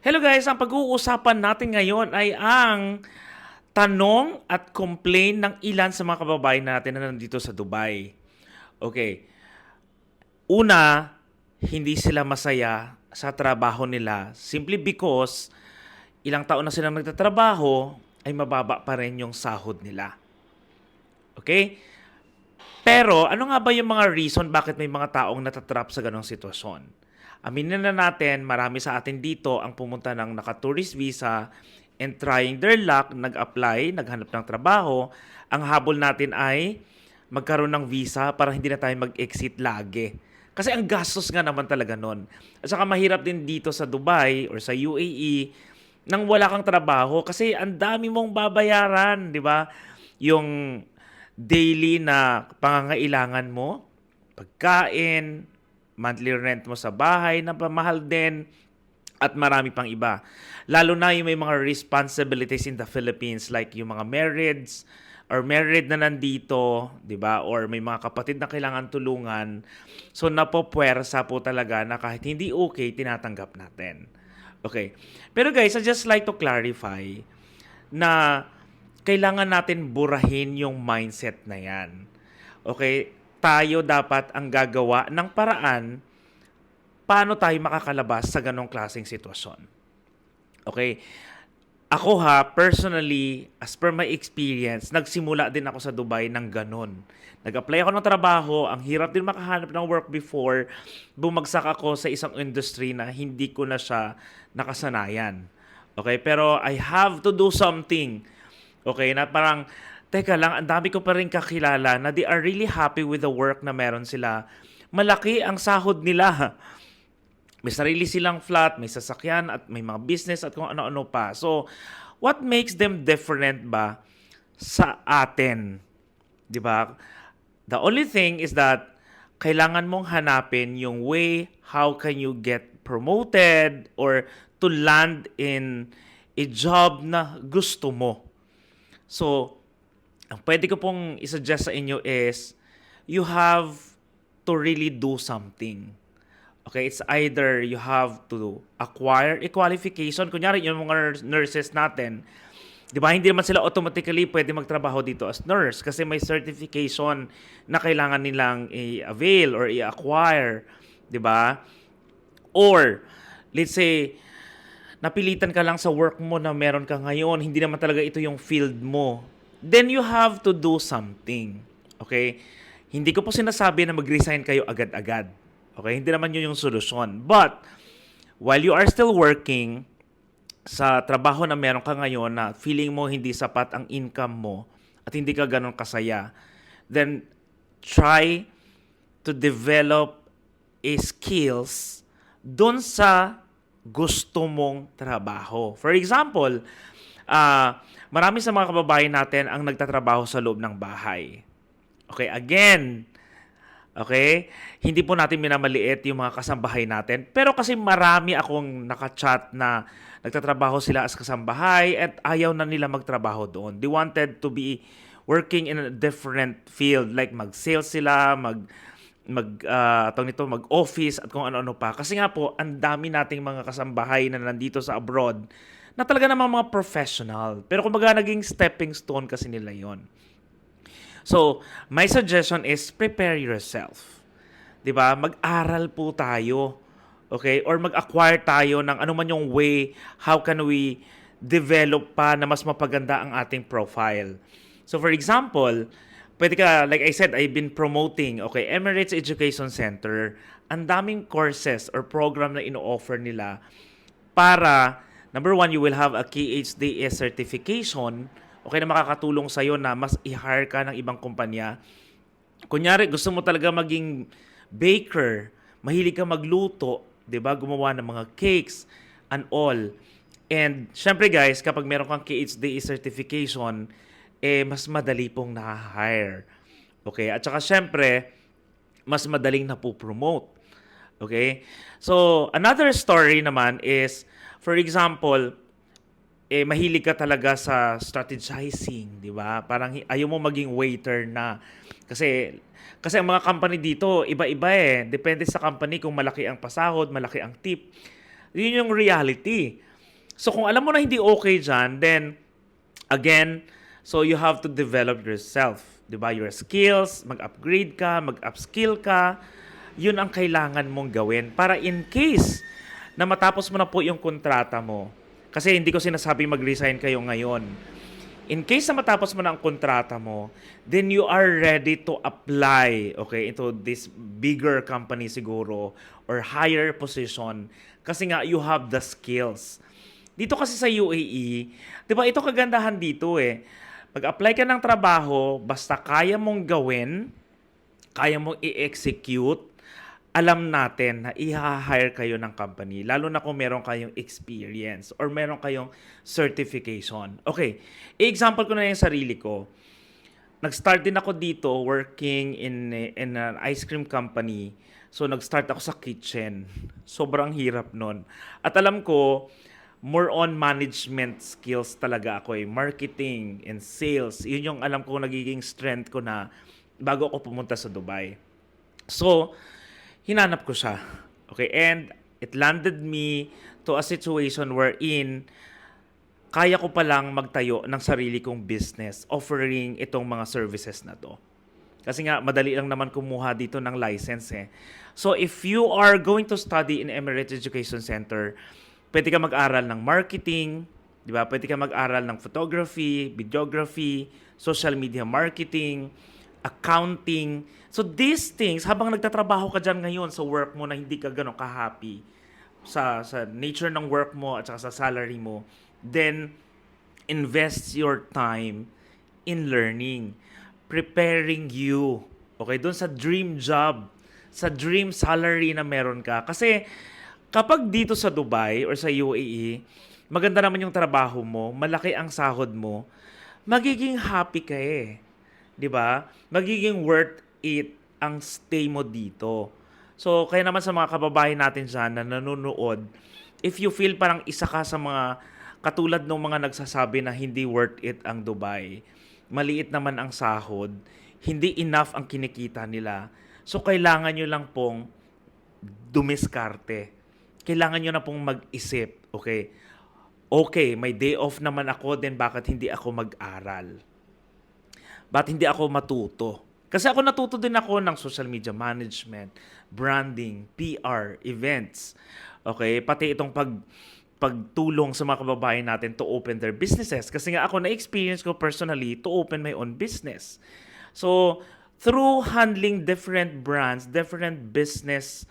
Hello guys, ang pag-uusapan natin ngayon ay ang tanong at complaint ng ilan sa mga kababayan natin na nandito sa Dubai. Okay, una, hindi sila masaya sa trabaho nila simply because ilang taon na silang nagtatrabaho ay mababa pa rin yung sahod nila. Okay? Pero ano nga ba yung mga reason bakit may mga taong natatrap sa ganong sitwasyon? Aminin na natin, marami sa atin dito ang pumunta ng naka-tourist visa and trying their luck, nag-apply, naghanap ng trabaho. Ang habol natin ay magkaroon ng visa para hindi na tayo mag-exit lagi. Kasi ang gastos nga naman talaga nun. At saka mahirap din dito sa Dubai or sa UAE nang wala kang trabaho kasi ang dami mong babayaran, di ba? Yung daily na pangangailangan mo, pagkain, monthly rent mo sa bahay na pamahal din, at marami pang iba. Lalo na yung may mga responsibilities in the Philippines like yung mga marrieds or married na nandito, 'di ba? Or may mga kapatid na kailangan tulungan. So napopwersa po talaga na kahit hindi okay, tinatanggap natin. Okay. Pero guys, I just like to clarify na kailangan natin burahin yung mindset na yan. Okay? Tayo dapat ang gagawa ng paraan paano tayo makakalabas sa ganong klaseng sitwasyon. Okay? Ako personally, as per my experience, nagsimula din ako sa Dubai ng ganon. Nag-apply ako ng trabaho, ang hirap din makahanap ng work before, bumagsak ako sa isang industry na hindi ko na siya nakasanayan. Okay? Pero I have to do something. Okay? Na parang, teka lang, ang dami ko pa rin kakilala na they are really happy with the work na meron sila. Malaki ang sahod nila. May sarili silang flat, may sasakyan, at may mga business at kung ano-ano pa. So, what makes them different ba sa atin? Di ba? The only thing is that kailangan mong hanapin yung way how can you get promoted or to land in a job na gusto mo. So, ang pwede ko pong isuggest sa inyo is you have to really do something. Okay, it's either you have to acquire a qualification. Kunyari, yung mga nurses natin, di ba, hindi naman sila automatically pwede magtrabaho dito as nurse kasi may certification na kailangan nilang i-avail or i-acquire. Di ba? Or, let's say, napilitan ka lang sa work mo na meron ka ngayon, hindi naman talaga ito yung field mo. Then you have to do something. Okay? Hindi ko po sinasabi na mag-resign kayo agad-agad. Okay, hindi naman yun yung solusyon. But, while you are still working sa trabaho na meron ka ngayon na feeling mo hindi sapat ang income mo at hindi ka ganun kasaya, then try to develop a skills dun sa gusto mong trabaho. For example, marami sa mga kababayan natin ang nagtatrabaho sa loob ng bahay. Okay, again, okay? Hindi po natin minamaliit yung mga kasambahay natin. Pero kasi marami akong nakachat na nagtatrabaho sila as kasambahay at ayaw na nila magtrabaho doon. They wanted to be working in a different field. Like mag-sales sila, mag-office at kung ano-ano pa. Kasi nga po, ang dami nating mga kasambahay na nandito sa abroad na talaga namang mga professional. Pero kumbaga naging stepping stone kasi nila yon. So, my suggestion is prepare yourself. 'Di ba? Mag-aral po tayo. Okay? Or mag-acquire tayo ng ano man yung way how can we develop pa na mas mapaganda ang ating profile. So, for example, pwede ka, like I said, I've been promoting, okay, Emirates Education Center. Ang daming courses or program na ino-offer nila para, number one, you will have a KHDS certification. Okay, na makakatulong sa'yo na mas i-hire ka ng ibang kumpanya. Kunyari, gusto mo talaga maging baker, mahilig ka magluto, 'di ba? Gumawa ng mga cakes and all. And syempre guys, kapag meron kang KHDE certification, mas madali pong na-hire. Okay? At saka syempre, mas madaling na-promote. Okay? So, another story naman is, for example, mahilig ka talaga sa strategizing, di ba? Parang ayaw mo maging waiter na. Kasi ang mga company dito, iba-iba eh. Depende sa company kung malaki ang pasahod, malaki ang tip. Yun yung reality. So kung alam mo na hindi okay dyan, then again, so you have to develop yourself. 'Di ba? Your skills, mag-upgrade ka, mag-upskill ka. Yun ang kailangan mong gawin para in case na matapos mo na po yung kontrata mo. Kasi hindi ko sinasabing mag-resign kayo ngayon. In case na matapos mo na ang kontrata mo, then you are ready to apply, okay, into this bigger company siguro or higher position kasi nga you have the skills. Dito kasi sa UAE, 'di ba ito kagandahan dito eh. Pag-apply ka ng trabaho, basta kaya mong gawin, kaya mong i-execute, alam natin na i-hire kayo ng company, lalo na kung meron kayong experience or meron kayong certification. Okay, i-example ko na yung sarili ko. Nag-start din ako dito working in an ice cream company. So, nag-start ako sa kitchen. Sobrang hirap nun. At alam ko, more on management skills talaga ako eh. Marketing and sales. Yun yung alam ko nagiging strength ko na bago ako pumunta sa Dubai. So, hinanap ko siya. Okay, and it landed me to a situation wherein kaya ko palang magtayo ng sarili kong business offering itong mga services na to. Kasi nga, madali lang naman kumuha dito ng license eh. So, if you are going to study in Emirates Education Center, pwede ka mag-aral ng marketing, di ba? Pwede ka mag-aral ng photography, videography, social media marketing, accounting. So, these things, habang nagtatrabaho ka dyan ngayon sa work mo na hindi ka gano'n ka-happy sa nature ng work mo at saka sa salary mo, then invest your time in learning, preparing you, okay, doon sa dream job, sa dream salary na meron ka. Kasi kapag dito sa Dubai or sa UAE, maganda naman yung trabaho mo, malaki ang sahod mo, magiging happy ka eh. 'Di ba? Magiging worth it ang stay mo dito. So, kaya naman sa mga kababayan natin dyan na nanonood, if you feel parang isa ka sa mga katulad ng mga nagsasabi na hindi worth it ang Dubai, maliit naman ang sahod, hindi enough ang kinikita nila. So, kailangan nyo lang pong dumiskarte. Kailangan nyo na pong mag-isip, okay? Okay, may day off naman ako, then bakit hindi ako mag-aral? Ba't hindi ako matuto? Kasi ako natuto din ako ng social media management, branding, PR, events. Okay, pati itong pagtulong sa mga kababayan natin to open their businesses. Kasi nga ako na-experience ko personally to open my own business. So, through handling different brands, different business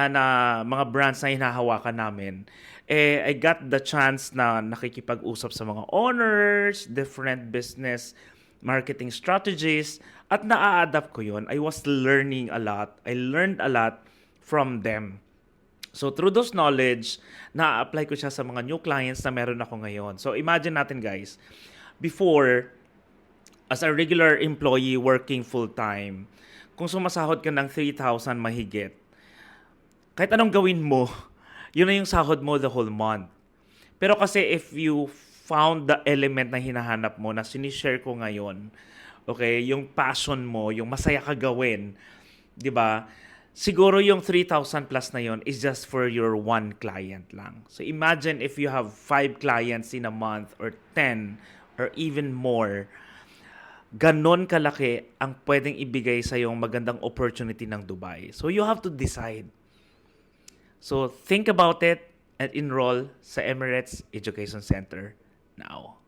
mga brands na hinahawakan namin, I got the chance na nakikipag-usap sa mga owners, different business marketing strategies, at na-adapt ko yon. I was learning a lot. I learned a lot from them. So, through those knowledge, na-apply ko siya sa mga new clients na meron ako ngayon. So, imagine natin guys, before, as a regular employee working full-time, kung sumasahod ka ng 3,000 mahigit, kahit anong gawin mo, yun na yung sahod mo the whole month. Pero kasi if you found the element na hinahanap mo na sinishare ko ngayon, okay, yung passion mo, yung masaya ka gawin, di ba? Siguro yung 3,000 plus na yon is just for your one client lang. So imagine if you have 5 clients in a month or 10 or even more, ganon kalaki ang pwedeng ibigay sa yung magandang opportunity ng Dubai. So you have to decide. So think about it and enroll sa Emirates Education Center now.